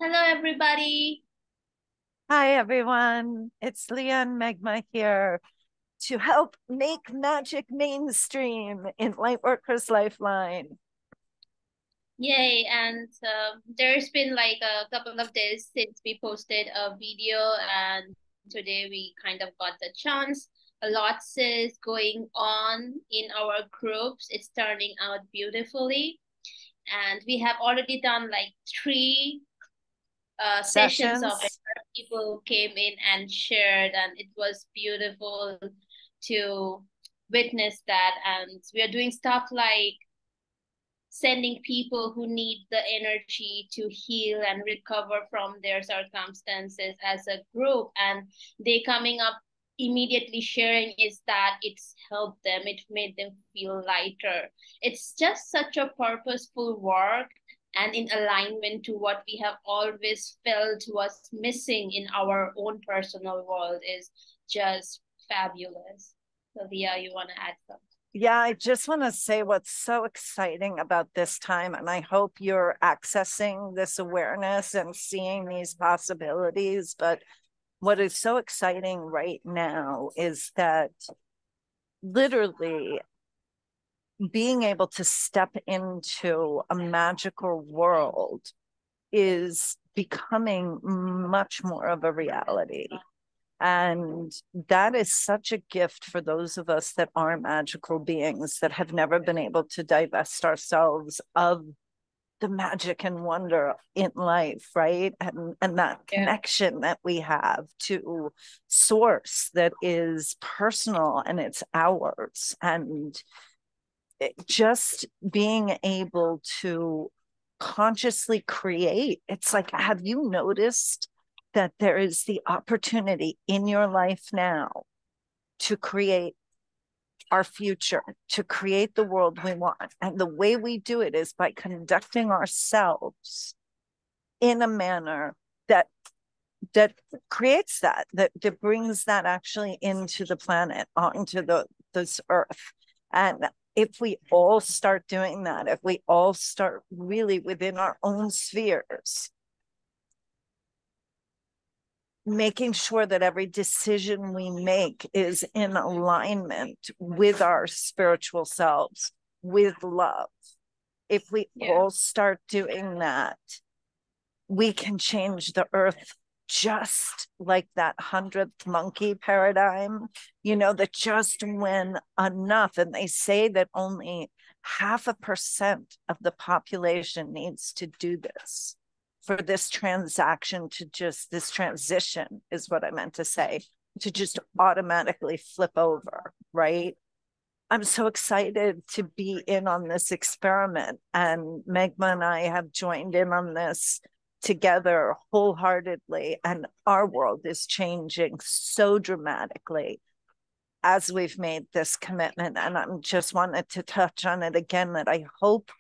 Hello, everybody. Hi, everyone. It's Leah and Meghma here to help make magic mainstream in Lightworkers Lifeline. Yay. And there's been like a couple of days since we posted a video, and today we kind of got the chance. A lot is going on in our groups. It's turning out beautifully. And we have already done like three sessions of it. Sessions. People came in and shared, and it was beautiful to witness that. And we are doing stuff like sending people who need the energy to heal and recover from their circumstances as a group, and they coming up immediately sharing is that it's helped them, it made them feel lighter. It's just such a purposeful work and in alignment to what we have always felt was missing in our own personal world is just fabulous. So Leah, you want to add something? Yeah, I just want to say what's so exciting about this time, and I hope you're accessing this awareness and seeing these possibilities. But what is so exciting right now is that literally being able to step into a magical world is becoming much more of a reality. And that is such a gift for those of us that are magical beings that have never been able to divest ourselves of the magic and wonder in life, right? And that Yeah. connection that we have to source that is personal and it's ours. And just being able to consciously create. It's like, have you noticed that there is the opportunity in your life now to create our future, to create the world we want? And the way we do it is by conducting ourselves in a manner that creates that brings that actually into the planet, onto this earth. And if we all start doing that, if we all start really within our own spheres, making sure that every decision we make is in alignment with our spiritual selves, with love. If we Yeah. all start doing that, we can change the earth just like that 100th monkey paradigm, that just when enough, and they say that only 0.5% of the population needs to do this for this transaction to just, this transition is what I meant to say, to just automatically flip over, right? I'm so excited to be in on this experiment. And Meghma and I have joined in on this together wholeheartedly. And our world is changing so dramatically as we've made this commitment. And I just wanted to touch on it again that I hope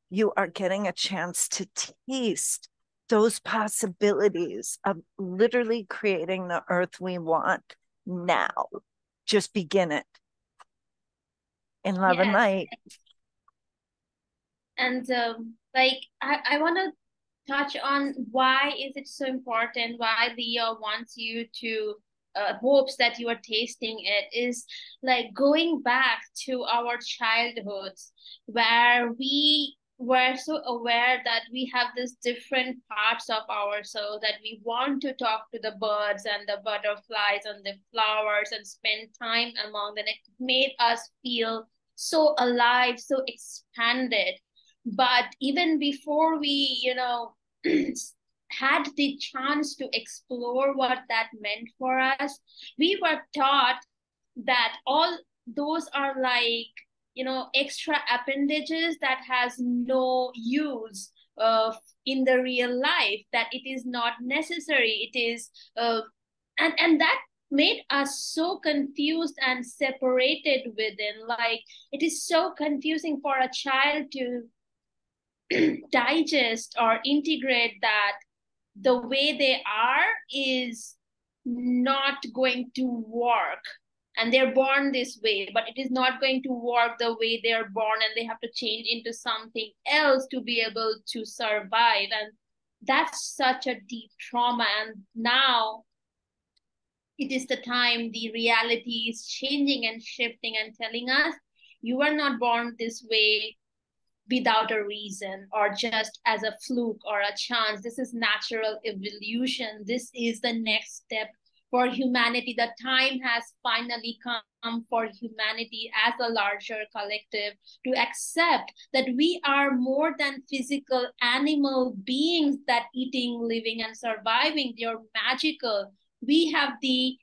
you are getting a chance to taste those possibilities of literally creating the earth we want now. Just begin it in love and Yes. light. And I want to touch on why is it so important, why Leah wants you to hopes that you are tasting it is like going back to our childhoods where we were so aware that we have this different parts of our soul that we want to talk to the birds and the butterflies and the flowers and spend time among them. It made us feel so alive, so expanded. But even before we, had the chance to explore what that meant for us, we were taught that all those are like, extra appendages that has no use in the real life, that it is not necessary. It is, and that made us so confused and separated within. Like, it is so confusing for a child to digest or integrate that the way they are is not going to work, and they're born this way, but it is not going to work the way they're born, and they have to change into something else to be able to survive. And that's such a deep trauma. And now it is the time the reality is changing and shifting and telling us you were not born this way without a reason or just as a fluke or a chance. This is natural evolution. This is the next step for humanity. The time has finally come for humanity as a larger collective to accept that we are more than physical animal beings that eating, living, and surviving. They are magical. We have the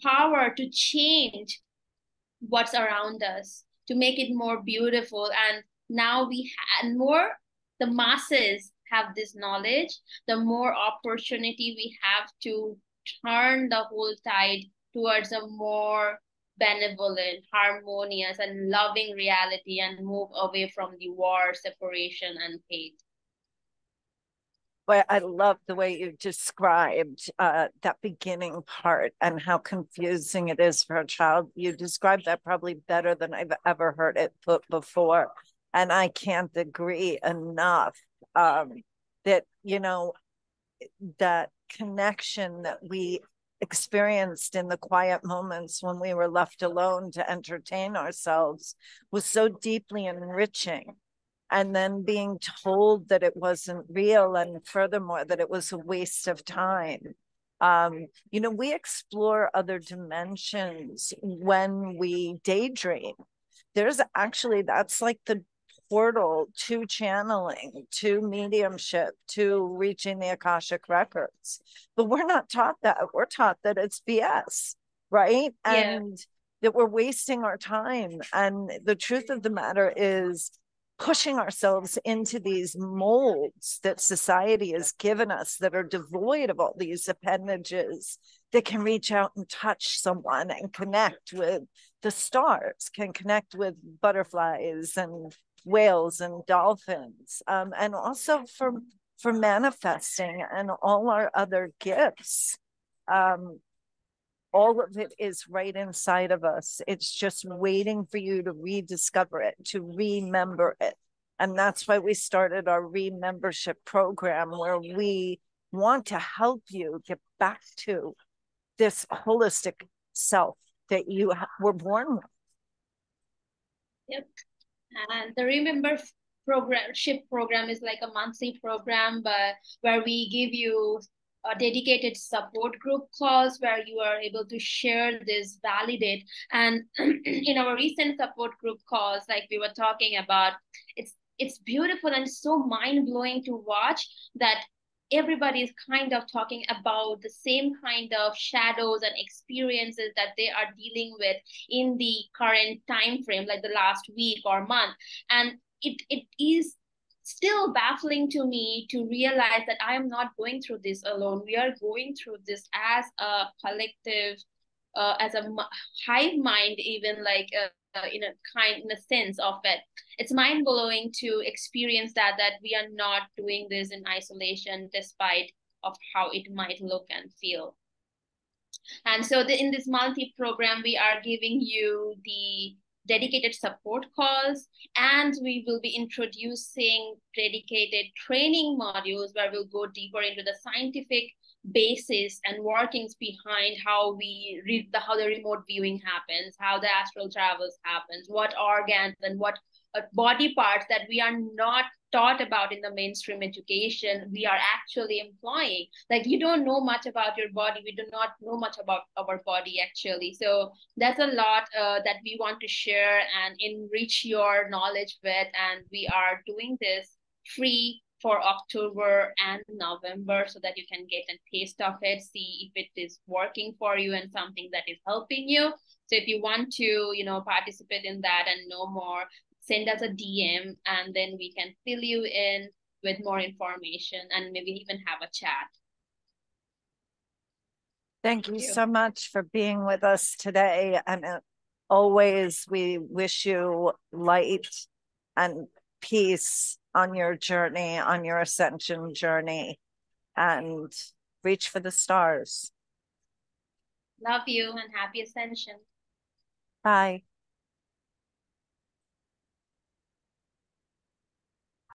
power to change what's around us, to make it more beautiful. And now and more the masses have this knowledge, the more opportunity we have to turn the whole tide towards a more benevolent, harmonious, and loving reality and move away from the war, separation, and hate. But I love the way you described that beginning part and how confusing it is for a child. You described that probably better than I've ever heard it put before. And I can't agree enough that, you know, that connection that we experienced in the quiet moments when we were left alone to entertain ourselves was so deeply enriching. And then being told that it wasn't real, and furthermore, that it was a waste of time. You know, we explore other dimensions when we daydream. There's actually, that's like the portal to channeling, to mediumship, to reaching the Akashic records. But we're not taught that. We're taught that it's BS, right? Yeah. And that we're wasting our time. And the truth of the matter is, pushing ourselves into these molds that society has given us that are devoid of all these appendages that can reach out and touch someone and connect with the stars, can connect with butterflies and whales and dolphins, and also for manifesting and all our other gifts. All of it is right inside of us. It's just waiting for you to rediscover it, to remember it. And that's why we started our remembership program, where we want to help you get back to this holistic self that you were born with. Yep. And the program is like a monthly program, but where we give you a dedicated support group calls where you are able to share this, validate. And in our recent support group calls, like we were talking about, it's beautiful and so mind-blowing to watch that everybody is kind of talking about the same kind of shadows and experiences that they are dealing with in the current time frame, like the last week or month. And it is still baffling to me to realize that I am not going through this alone. We are going through this as a collective, as a hive mind, even like in a sense of it. It's mind blowing to experience that we are not doing this in isolation, despite of how it might look and feel. And so in this multi program, we are giving you the dedicated support calls, and we will be introducing dedicated training modules where we'll go deeper into the scientific basis and workings behind how we read how the remote viewing happens, how the astral travels happens, what organs and what body parts that we are not taught about in the mainstream education we are actually employing. Like, you don't know much about your body, we do not know much about our body actually. So that's a lot that we want to share and enrich your knowledge with, and we are doing this free for October and November so that you can get a taste of it, see if it is working for you and something that is helping you. So if you want to, participate in that and know more, send us a DM, and then we can fill you in with more information and maybe even have a chat. Thank you so much for being with us today. And always, we wish you light and peace on your journey, on your ascension journey, and reach for the stars. Love you and happy ascension. Bye.